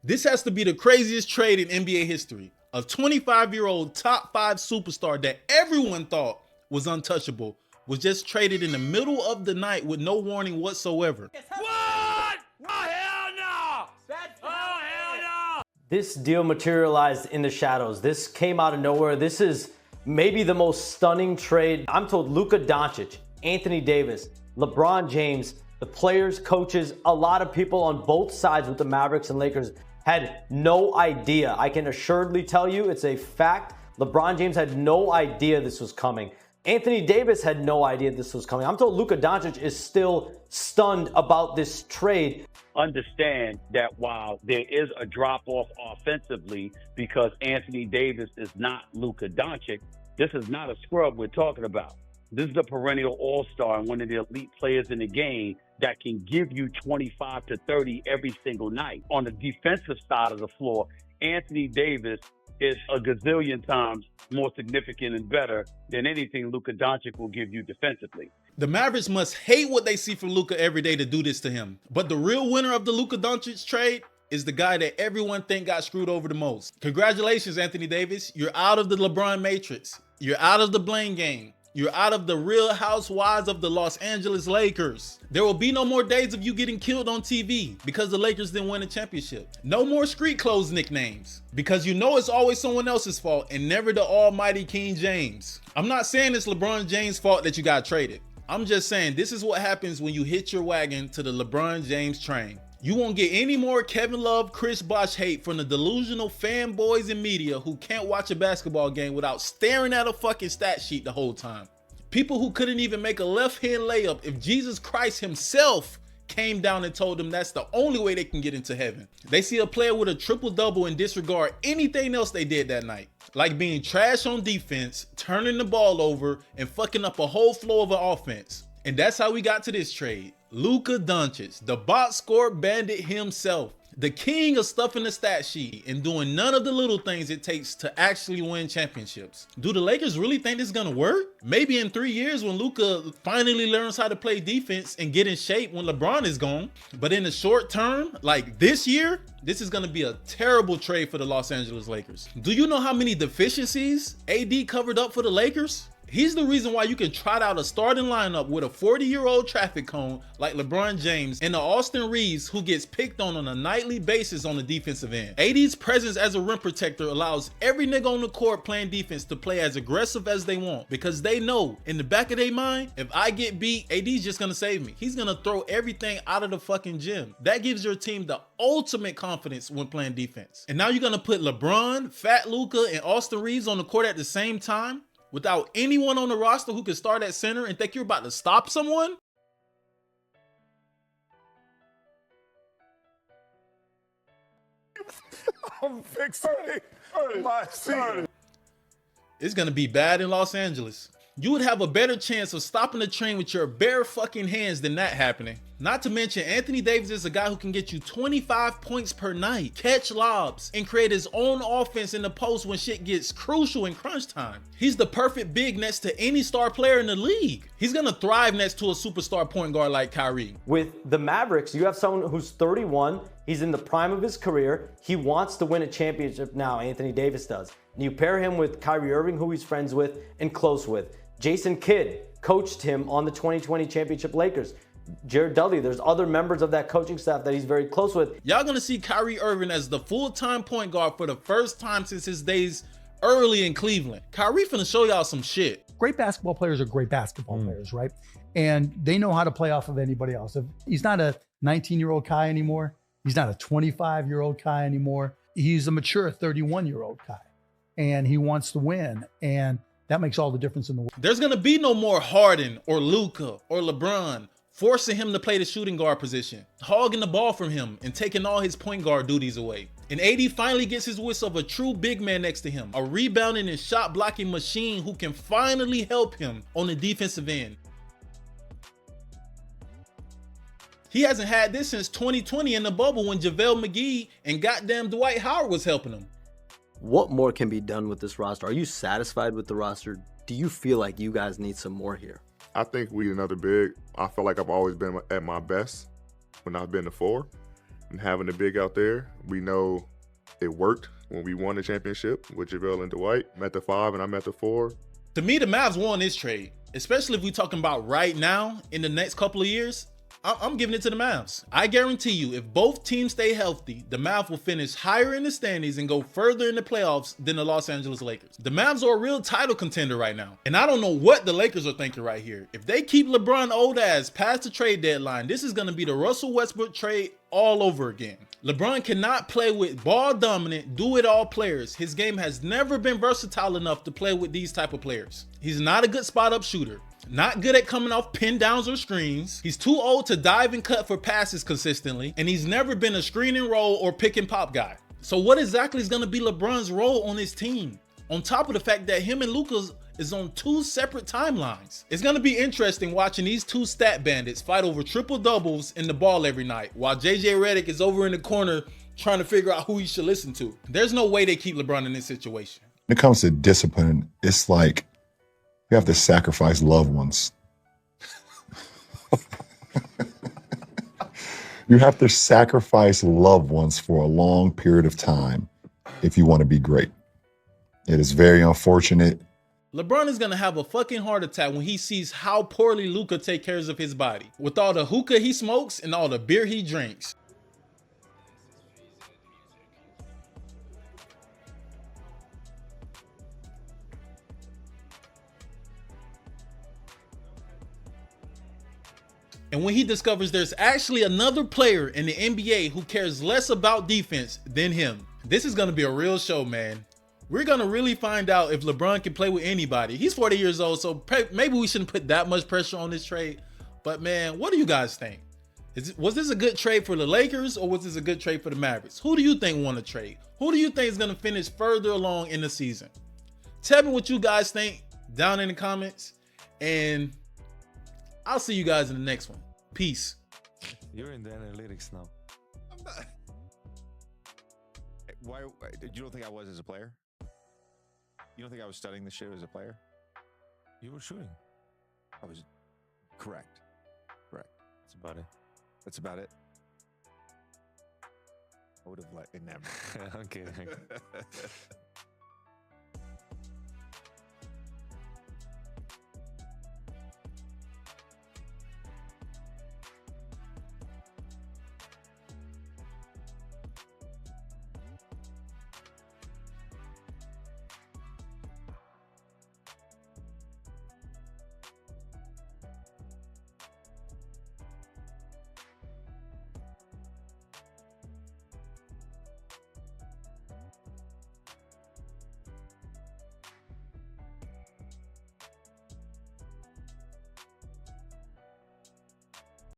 This has to be the craziest trade in NBA history. A 25-year-old top 5 superstar that everyone thought was untouchable was just traded in the middle of the night with no warning whatsoever. What? Oh, hell no! Oh, hell no! This deal materialized in the shadows. This came out of nowhere. This is maybe the most stunning trade. I'm told Luka Doncic, Anthony Davis, LeBron James, the players, coaches, a lot of people on both sides with the Mavericks and Lakers had no idea. I can assuredly tell you it's a fact. LeBron James had no idea this was coming. Anthony Davis had no idea this was coming. I'm told Luka Doncic is still stunned about this trade. Understand that while there is a drop-off offensively because Anthony Davis is not Luka Doncic, this is not a scrub we're talking about. This is a perennial all-star and one of the elite players in the game that can give you 25 to 30 every single night. On the defensive side of the floor, Anthony Davis is a gazillion times more significant and better than anything Luka Doncic will give you defensively. The Mavericks must hate what they see from Luka every day to do this to him. But the real winner of the Luka Doncic trade is the guy that everyone think got screwed over the most. Congratulations, Anthony Davis. You're out of the LeBron matrix. You're out of the blame game. You're out of the Real Housewives of the Los Angeles Lakers. There will be no more days of you getting killed on TV because the Lakers didn't win a championship. No more street clothes nicknames because you know it's always someone else's fault and never the almighty King James. I'm not saying it's LeBron James' fault that you got traded. I'm just saying this is what happens when you hitch your wagon to the LeBron James train. You won't get any more Kevin Love, Chris Bosh hate from the delusional fanboys and media who can't watch a basketball game without staring at a fucking stat sheet the whole time. People who couldn't even make a left-hand layup if Jesus Christ himself came down and told them that's the only way they can get into heaven. They see a player with a triple-double and disregard anything else they did that night, like being trash on defense, turning the ball over, and fucking up a whole flow of an offense. And that's how we got to this trade. Luka Doncic, the box score bandit himself, the king of stuffing the stat sheet and doing none of the little things it takes to actually win championships. Do the Lakers really think this is gonna work? Maybe in 3 years when Luka finally learns how to play defense and get in shape when LeBron is gone. But in the short term, like this year, this is gonna be a terrible trade for the Los Angeles Lakers. Do you know how many deficiencies AD covered up for the Lakers? He's the reason why you can trot out a starting lineup with a 40-year-old traffic cone like LeBron James and the Austin Reeves who gets picked on a nightly basis on the defensive end. AD's presence as a rim protector allows every nigga on the court playing defense to play as aggressive as they want because they know in the back of their mind, if I get beat, AD's just gonna save me. He's gonna throw everything out of the fucking gym. That gives your team the ultimate confidence when playing defense. And now you're gonna put LeBron, Fat Luka, and Austin Reeves on the court at the same time? Without anyone on the roster who can start at center and think you're about to stop someone? I'm fixing my seat. It's gonna be bad in Los Angeles. You would have a better chance of stopping the train with your bare fucking hands than that happening. Not to mention, Anthony Davis is a guy who can get you 25 points per night, catch lobs, and create his own offense in the post when shit gets crucial in crunch time. He's the perfect big next to any star player in the league. He's gonna thrive next to a superstar point guard like Kyrie. With the Mavericks, you have someone who's 31. He's in the prime of his career. He wants to win a championship now, Anthony Davis does. And you pair him with Kyrie Irving, who he's friends with and close with. Jason Kidd coached him on the 2020 championship Lakers. Jared Dudley, there's other members of that coaching staff that he's very close with. Y'all gonna see Kyrie Irving as the full-time point guard for the first time since his days early in Cleveland. Kyrie finna show y'all some shit. Great basketball players are great basketball players, right? And they know how to play off of anybody else. If he's not a 19-year-old Kai anymore. He's not a 25-year-old Kai anymore. He's a mature 31-year-old Kai. And he wants to win. And that makes all the difference in the world. There's gonna be no more Harden or Luka or LeBron forcing him to play the shooting guard position, hogging the ball from him and taking all his point guard duties away. And AD finally gets his whistle of a true big man next to him, a rebounding and shot blocking machine who can finally help him on the defensive end. He hasn't had this since 2020 in the bubble when JaVale McGee and goddamn Dwight Howard was helping him. What more can be done with this roster? Are you satisfied with the roster? Do you feel like you guys need some more here? I think we need another big. I feel like I've always been at my best when I've been the 4. and having the big out there. We know it worked when we won the championship with JaVale and Dwight. I'm at the 5 and I'm at the 4. To me, the Mavs won this trade, especially if we're talking about right now in the next couple of years. I'm giving it to the Mavs. I guarantee you, if both teams stay healthy, the Mavs will finish higher in the standings and go further in the playoffs than the Los Angeles Lakers. The Mavs are a real title contender right now. And I don't know what the Lakers are thinking right here. If they keep LeBron old ass past the trade deadline, this is going to be the Russell Westbrook trade all over again. LeBron cannot play with ball dominant, do-it-all players. His game has never been versatile enough to play with these type of players. He's not a good spot-up shooter. Not good at coming off pin downs or screens. He's too old to dive and cut for passes consistently, and he's never been a screen and roll or pick and pop guy. So what exactly is going to be LeBron's role on his team? On top of the fact that him and Luka is on 2 separate timelines. It's going to be interesting watching these 2 stat bandits fight over triple doubles in the ball every night, while JJ Redick is over in the corner trying to figure out who he should listen to. There's no way they keep LeBron in this situation. When it comes to discipline, it's like you have to sacrifice loved ones. You have to sacrifice loved ones for a long period of time if you want to be great. It is very unfortunate. LeBron is going to have a fucking heart attack when he sees how poorly Luka takes care of his body. With all the hookah he smokes and all the beer he drinks. And when he discovers there's actually another player in the NBA who cares less about defense than him. This is going to be a real show, man. We're going to really find out if LeBron can play with anybody. He's 40 years old, so maybe we shouldn't put that much pressure on this trade. But man, what do you guys think? Was this a good trade for the Lakers, or was this a good trade for the Mavericks? Who do you think won the trade? Who do you think is going to finish further along in the season? Tell me what you guys think down in the comments, and I'll see you guys in the next one. Peace. You're in the analytics now. I'm not. Why? You don't think I was as a player? You don't think I was studying this shit as a player? You were shooting. I was correct. Correct. That's about it. That's about it. I would have let it never. Okay.